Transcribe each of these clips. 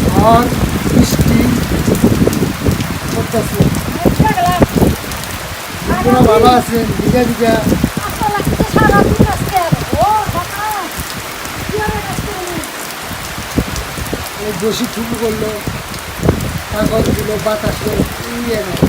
ঝড় বৃষ্টি করতেছে। আপনারা ভালো আছেন? ভিজা ভিজা বসি শুরু করলো, কাগজ দিল বাতাসে ইয়ে নেই।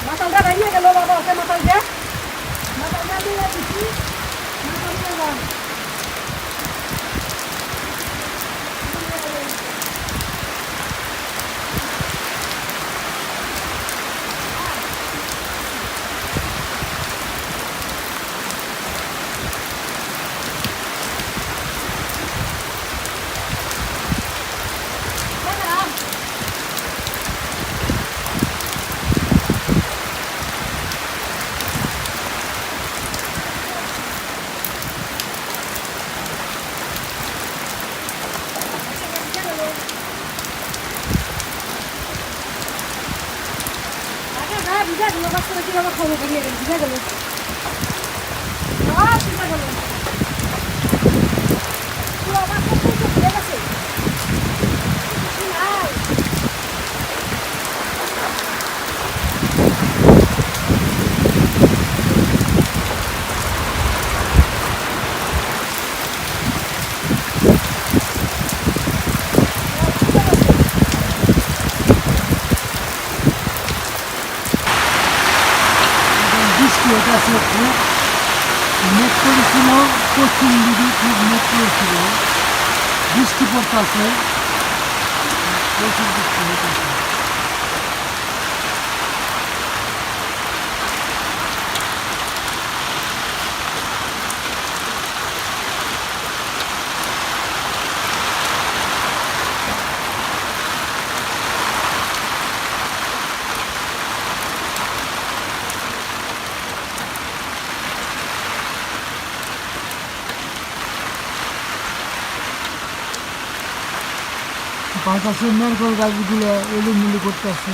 মাতালটা বাইরে গেল বাবা, ওকে মাতালটা দিয়ে দিচ্ছি, মাতাল দিয়ে যান। ভিজা গেল বাচ্চারা কিভাবে খবর করিয়ে গেল, ভিজা গেল ভিজা গেল ভিজা গেছে। বৃষ্টি হতেছে, খুব মেঘ করেছিল, পশ্চিম দিকে খুব মেঘ করেছিল, বৃষ্টি পড়তেছে, প্রচুর বৃষ্টি হতেছে। বাতাসে নারকেল গাছগুলো এলোমেলো করতেছে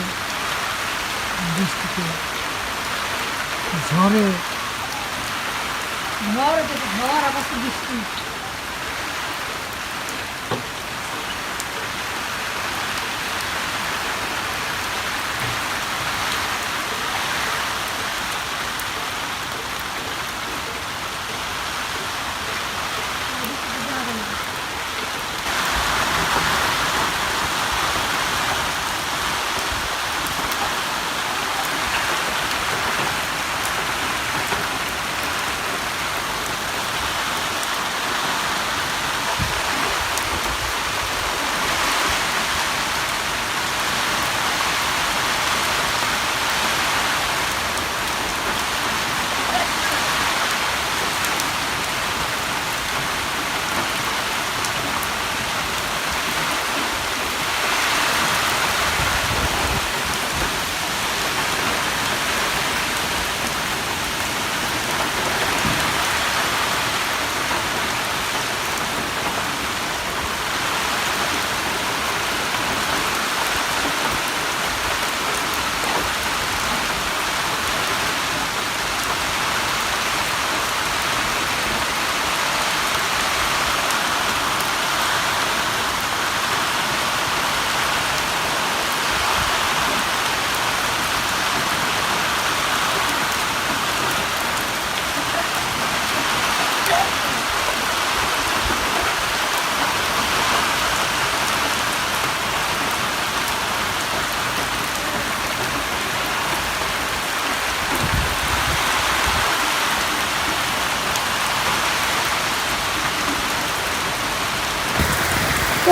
বৃষ্টিতে, ঝড়ে ঝড় আবার বৃষ্টি।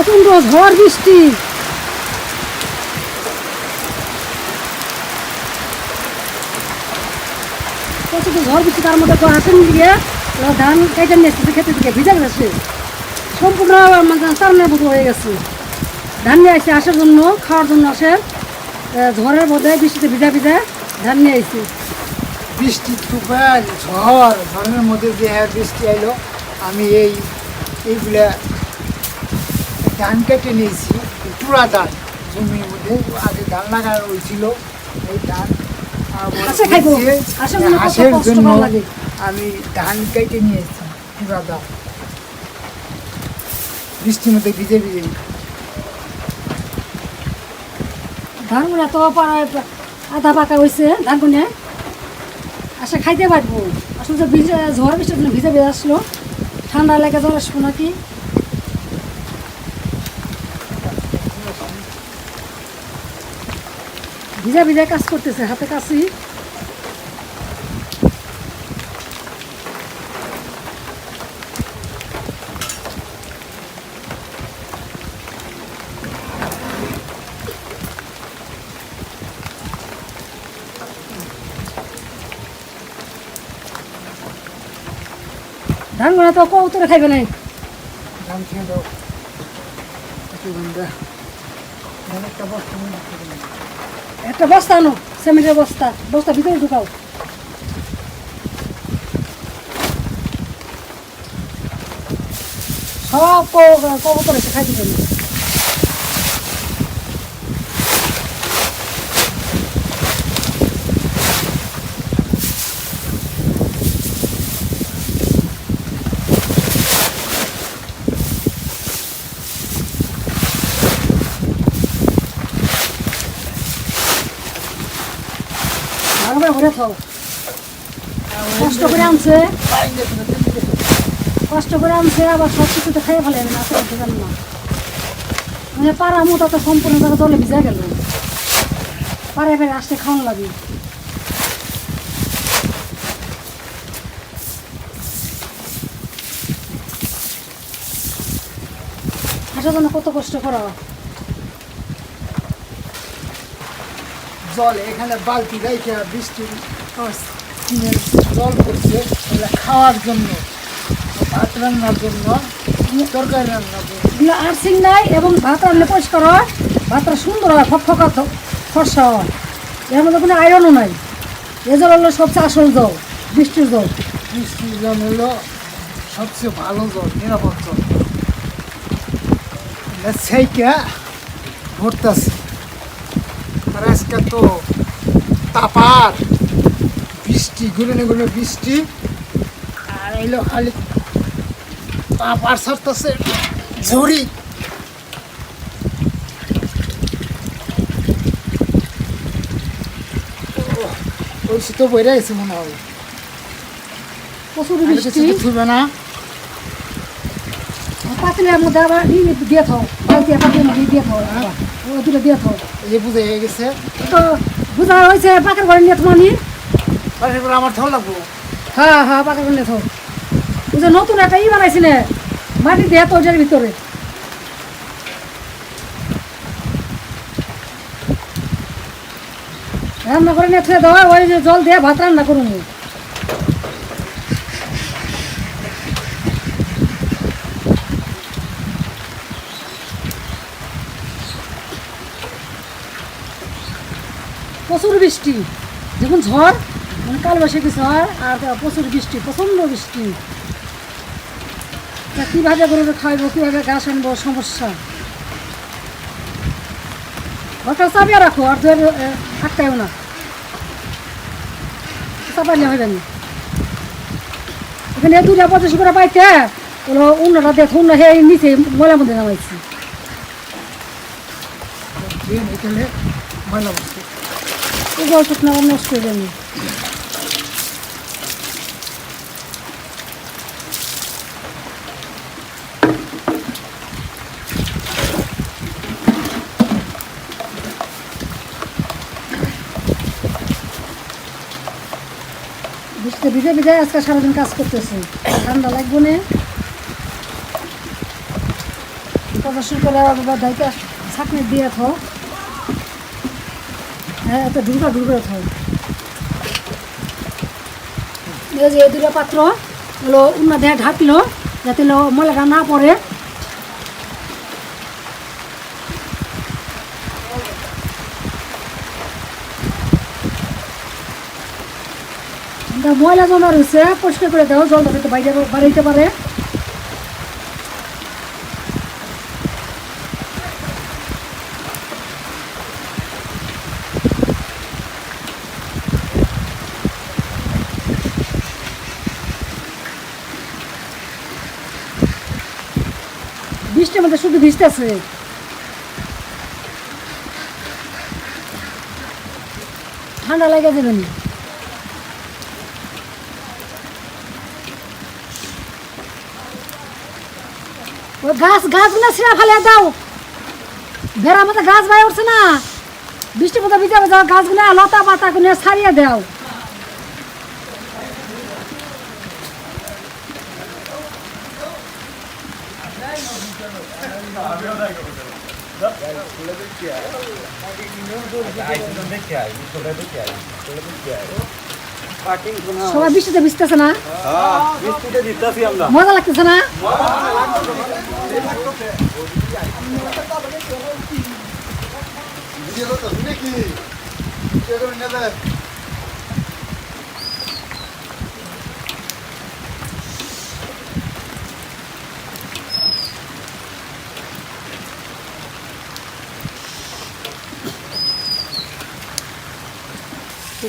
প্রচন্ড ঝড় বৃষ্টি, প্রচন্ড ঝড় বৃষ্টি, তার মধ্যে হাসেন দিয়ে ধান কেটে নিয়েছে খেতে দিকে ভিজা গেছে, সম্পূর্ণ চারণের মতো হয়ে গেছে। ধান নিয়ে আসছে আসার জন্য, খাওয়ার জন্য আসে, ঝড়ের মধ্যে বৃষ্টিতে ভিজা ভিজা ধান নিয়ে আসছে। বৃষ্টি তুফান ঝড় ঝড়ের মধ্যে যে বৃষ্টি আইলো, আমি এইগুলা ধান কেটে নিয়েছি, চূড়া ধান জমির মধ্যে আগে ধান লাগানো হয়েছিল, এই ধান হাঁসে খাইবো, হাঁসের জন্য কত হাঁসের কষ্ট জন্য করা লাগে। আমি ধান কেটে নিয়েছি চূড়া ধান, বৃষ্টির মধ্যে ভিজে ভিজে। ধানগুলো তো প্রায় আধা পাকা হয়েছে, ধানগুলো আসে খাইতে পারবো। আসলে তো ঝড় বৃষ্টির জন্য ভিজে ভিজে আসলো, ঠান্ডা লেগে জ্বর আসবো নাকি। ভিজা ভিজা কাজ করতেছে, হাতে কাছি। ধানগুলো তো কৌতরে খাইবে নাই। ধান খেয়ে দাও, একটু ধান দে। ধান একটা বস্তা নিয়ে আসতে হবে। একটা বস্তা আনো, সিমেন্টের বস্তা, বস্তা ভিতরে ঢুকাও। সব কবুতর এসে খাই দিবেন। ভালো করে খাও, কষ্ট করে আনছে, কষ্ট করে আনছে, আবার সব কিছুতে খাইয়ে ফেলেন না, তো জান না। মানে পাড়া মতো তো সম্পূর্ণ জায়গা জলে ভিজা গেল, পাড়ায় ফেরে আসতে খাওয়ানো লাগে। আসার জন্য কত কষ্ট করা। জল এখানে বালতি রেখে বৃষ্টি কিনে জল করছে, এগুলো খাওয়ার জন্য, ভাত রান্নার জন্য, তরকারি রান্নার জন্য। এগুলো আর্সিং নাই এবং ভাত রান্না পরিষ্কার হয়, ভাতটা সুন্দর হয়, ফকফকা ফর্সা হয়। এর মধ্যে কোনো আয়রনও নাই। এ জল হলো সবচেয়ে আসল জল, বৃষ্টির জল। বৃষ্টির জল হলো সবচেয়ে ভালো জল, নিরাপদ জল। সেইটা ভরতেছে। আর আজকে তো তাপার বৃষ্টি, গুনে গুনে বৃষ্টি, আর এলো খালি তাপার ছাড়তেছে ঝুড়ি। ওই শীত বইরা গেছে মনে হয়, প্রচুর বৃষ্টি। থুবে না। পাতিলের মধ্যে আবার দিয়ে থাও, বালতি পাতিলের মধ্যে দিয়ে থাও, ও দুটো দিয়ে থাও। এই যে বুঝে গেছে, তো বোঝা হয়েছে পাকের ঘরে নিয়ে তোমার। বাড়ির পরে আমার ঢল লাগবো। হ্যাঁ হ্যাঁ, পাকের ঘরে নিয়ে থাও। বুঝে নতুন একটা বানাইছি না, মাটি দিয়ে তো ওটার ভিতরে। রান্না করে নিয়ে থুয়ে দেওয়া, ওই যে জল দিয়ে ভাত রান্না করুন। প্রচুর বৃষ্টি, যখন ঝড় মানে কালবৈশাখী ঝড়, আর প্রচুর বৃষ্টি, প্রচণ্ড বৃষ্টি। তা কীভাবে গরুকে খাইবো, কীভাবে ঘাস আনবো, সমস্যা। ঘরটা চাপিয়ে রাখো, আর ধরে আটকাইও না, চাপাইলে হবে না। এখানে 250 করে পাইতে ওগুলো উন্নটা দেখো, উন্ন হে নিচে ময়লার মধ্যে নামাইছি। এখানে ময়লা বসছে, এই জল শুকনো নষ্ট হয়ে যায়নি। বৃষ্টিতে ভিজে ভিজে আজকে সারাদিন কাজ করতেছি, ঠান্ডা লাগবে না। প্রদর্শন করে দায়িত্ব ছাঁকনি দিয়ে থাও, হ্যাঁ এত ঢুকা ঢুকে থাও। এই যে এই দুটো পাত্র হলো উন্না দেয়া ঢাকলো, যাতে ময়লাটা না পড়ে। ময়লা জমা রয়েছে, পরিষ্কার করে দাও, জলটা যাতে বাইরে বাড়াইতে পারে। বৃষ্টির মধ্যে শুধু ভিজতেছে। ঠান্ডা লেগে যাবে না। ওই গাছগুলো ছিঁড়া ফেলে দাও। ভেড়ার মতো গাছ ভাই উঠছে না, বৃষ্টির মতো ভিজে যাও, গাছগুলো লতা পাতা গুলো ছাড়িয়ে দাও। সবাই বৃষ্টিতে ভিজতেছে না, মজা লাগতেছে না?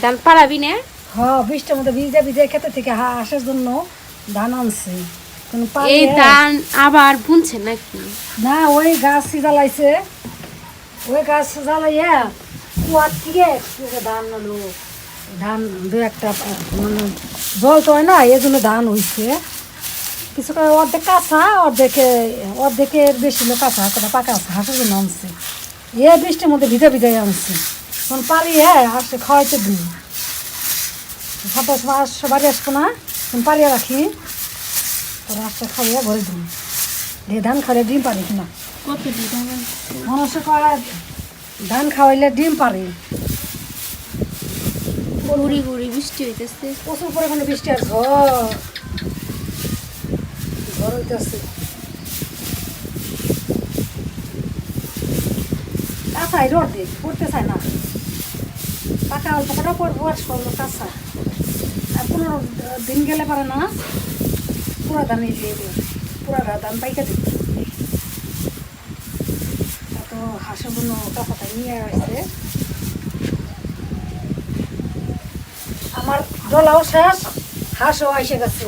ধান পাড়াবি না? হ্যাঁ, বৃষ্টির মধ্যে ভিজে ভিজে খেতে থেকে আসার জন্য ধান আনছি। এই ধান আবার বুনছে নাকি? না, ওই গাছ জ্বালাইছে, ওই গাছ জ্বালাইয়া কুয়ার থেকে ধান হলো। ধান দু একটা মানে জল তো হয় না, এই জন্য ধান হয়েছে। কিছু অর্ধেক কাঁচা, অর্ধেকের বেশি লোক কাঁচা, কটা পাকা আছে, হাঁসের জন্য আনছে। বৃষ্টির মধ্যে ভিজে ভিজে আনছে। তখন পারি হাঁসে খাওয়াইতে দিই। সাতটার সময় বাড়ি আসবো না, তখন পারিয়ে রাখি, তোরা হাঁসটা খাইয়ে ঘরে দিই। ধান খাইলে ডিম পারি কিনা কত ধান? মানুষে কয় ধান খাওয়াইলে ডিম পারে। গুড়ি গুড়ি বৃষ্টি হইতেছে, প্রচুর পরিমাণে বৃষ্টি আর ঝড় হইতেছে। কাঁচাই রোদে পড়তে চায় না, পাকা অল্প কটা পড়বো আর সরলো কাঁচা। আর 15 দিন গেলে পারে না পুরা ধান দিয়ে দেবে, পুরা ধান পাইকা দেবে। তো হাঁসের জন্য কাঁচাটা নিয়ে আসছে। আমার ডলাও শেষ, হাঁসও এসে গেছে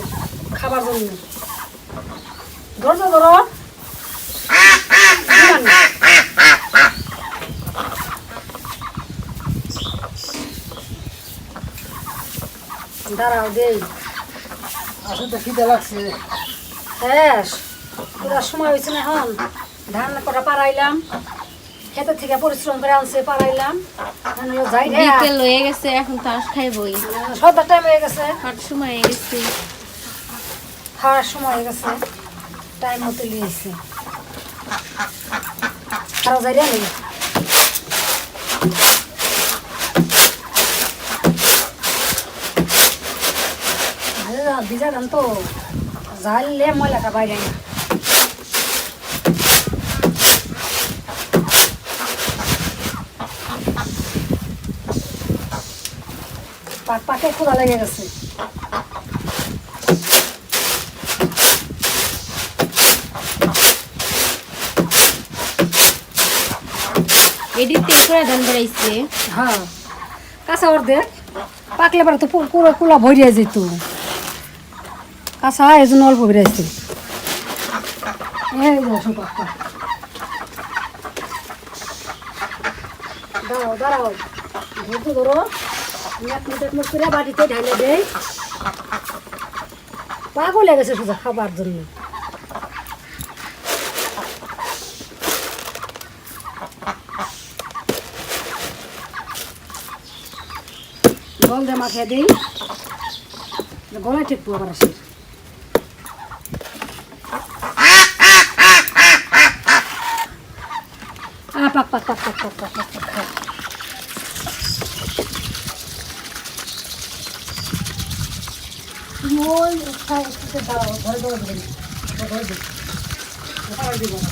খাবার জন্য। ধরো ধরো, দাঁড়াও দেই। আসলে খিদে লাগছে। হ্যাঁ, পুরা সময় হয়েছে না। এখন ধান কটা পাড়াইলাম, ক্ষেতের থেকে পরিশ্রম করে আনছে, পাড়াইলাম। যাই বিকেল হয়ে গেছে, এখন তো আস খাইবই। সন্ধ্যার টাইম হয়ে গেছে, খাওয়ার সময় হয়ে গেছে, খাওয়ার সময় হয়ে গেছে, টাইম মতো লিয়েছে। আরো যাই রে নেই। ভিজা ধান তো ঝাললে ময়লাটা বাইরে না। পাকে খোলা লেগে গেছে। এডিতে করে ধান বাড়াইছে। হ্যাঁ, কাঁচা অর্ধেক, পাকলে পরে তো পুরো কুলা ভরিয়া যেত। কাঁচা এই জন্য অল্প বেরিয়েছে। দাঁড়াও দাঁড়াও, ধরতে ধরো, এক মিনিট করে বাড়িতে ঢালে দেয়। পাগল হয়ে গেছে সোজা খাবার জন্য। জল দিয়ে মাখিয়ে দিই, গলায় ঠিক আবার আসে। পাক পাক পাক পাক পাক পাক পাক পাক। ওই দাও, ঘরে ঘরে দেবেন, ঘরে দেবেন, ঘরে দিব না।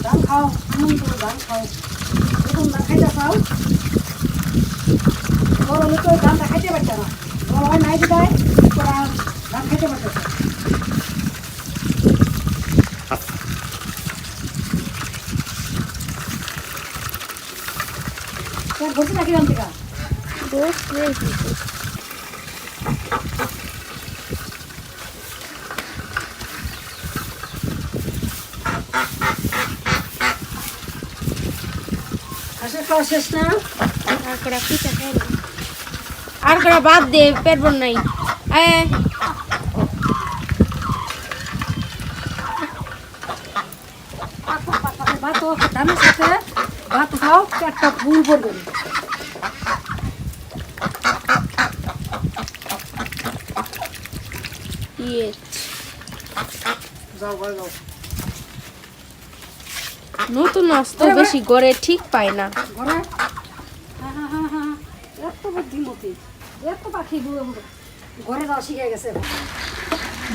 ধান খাও, ধান খাও, এরকম ধান খাইতে চাও। বড় হলে তো ধানটা খাইতে পারছে না, বড় হয় নাই দিদায় তোরা ধান খাইতে পারতেছে। বলছি নাকি অন্তিকা হাঁসের খাওয়া শেষ না? আর করে বাদ দে পেট বন নাই ভাত ধানের সাথে ভাত খাও পেটটা ফুল করবে যাও ভাই যাও। নতুন আসতো বেশি করে ঠিক পায় না ঘরে হ্যাঁ এত বুদ্ধিমতী এত পাখি ঘরে যাওয়া শিখে গেছে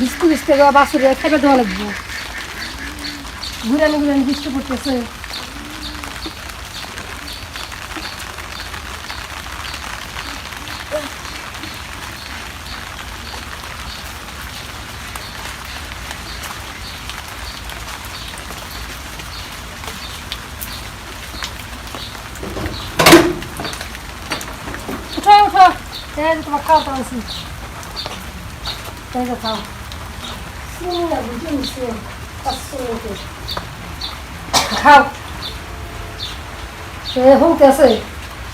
বিস্কুট বিস্কুট বাসুরে খেতে দেওয়া লাগবে ঘুরানি ঘুরানি বৃষ্টি পড়তেছে উঠো উঠো তোমার খাওয়া দাওয়া আছে তাই তো খাও খাও সে হুমতে আছে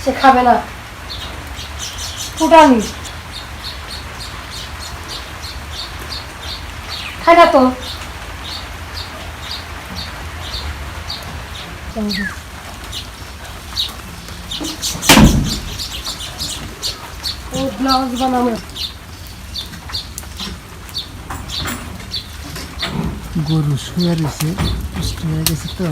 সে খাবে না ফুটানি খাই না তো ও ব্লাউজ বানাবো গরু শুয়ে রয়েছে, বৃষ্টি হয়ে গেছে তো।